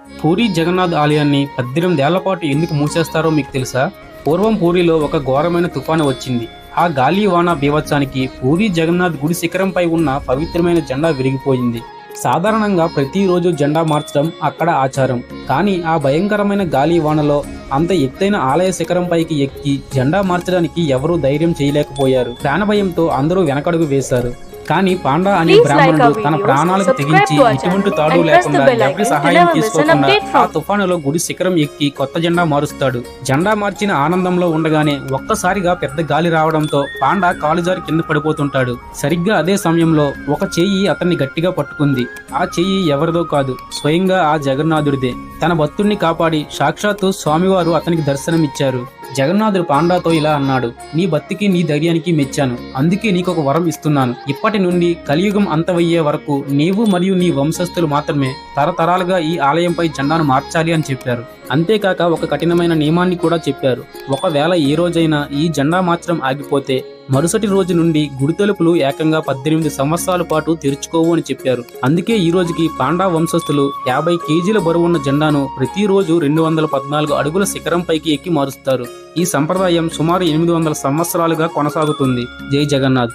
పూరీ జగన్నాథ్ ఆలయాన్ని 18 ఏళ్ల పాటు ఎందుకు మూసేస్తారో మీకు తెలుసా? పూర్వం పూరీలో ఒక ఘోరమైన తుఫాను వచ్చింది. ఆ గాలి వాన బీభత్సానికి పూరీ జగన్నాథ్ గుడి శిఖరంపై ఉన్న పవిత్రమైన జెండా విరిగిపోయింది. సాధారణంగా ప్రతిరోజు జెండా మార్చడం అక్కడ ఆచారం. కానీ ఆ భయంకరమైన గాలి వానలో అంత ఎత్తైన ఆలయ శిఖరంపైకి ఎక్కి జెండా మార్చడానికి ఎవరూ ధైర్యం చేయలేకపోయారు. ప్రాణభయంతో అందరూ వెనకడుగు వేశారు. కానీ పాండా అనే బ్రాహ్మణుడు తన ప్రాణాలకు తెగించి ఎటువంటి తాడు లేకుండా ఎవరి సహాయం తీసుకోకుండా ఆ తుఫానులో గుడి శిఖరం ఎక్కి కొత్త జెండా మారుస్తాడు. జెండా మార్చిన ఆనందంలో ఉండగానే ఒక్కసారిగా పెద్ద గాలి రావడంతో పాండా కాలుజారి కింద పడిపోతుంటాడు. సరిగ్గా అదే సమయంలో ఒక చెయ్యి అతన్ని గట్టిగా పట్టుకుంది. ఆ చెయ్యి ఎవరిదో కాదు, స్వయంగా ఆ జగన్నాథుడిదే. తన భక్తుడిని కాపాడి సాక్షాత్తు స్వామివారు అతనికి దర్శనమిచ్చారు. జగన్నాథుడు పాండాతో ఇలా అన్నాడు, నీ భక్తికి నీ ధైర్యానికి మెచ్చాను, అందుకే నీకొక వరం ఇస్తున్నాను. ఇప్పటి నుండి కలియుగం అంతమయ్యే వరకు నీవు మరియు నీ వంశస్థులు మాత్రమే తరతరాలుగా ఈ ఆలయంపై జెండాను మార్చాలి అని చెప్పారు. అంతేకాక ఒక కఠినమైన నియమాన్ని కూడా చెప్పారు. ఒకవేళ ఏ రోజైనా ఈ జెండా మార్చడం ఆగిపోతే మరుసటి రోజు నుండి గుడి తలుపులు ఏకంగా 18 సంవత్సరాల పాటు తెరుచుకోవు అని చెప్పారు. అందుకే ఈ రోజుకి పాండా వంశస్థులు 50 కేజీల బరువున్న జెండాను ప్రతిరోజు 214 అడుగుల శిఖరంపైకి ఎక్కి మారుస్తారు. ఈ సంప్రదాయం సుమారు 800 సంవత్సరాలుగా కొనసాగుతుంది. జై జగన్నాథ్.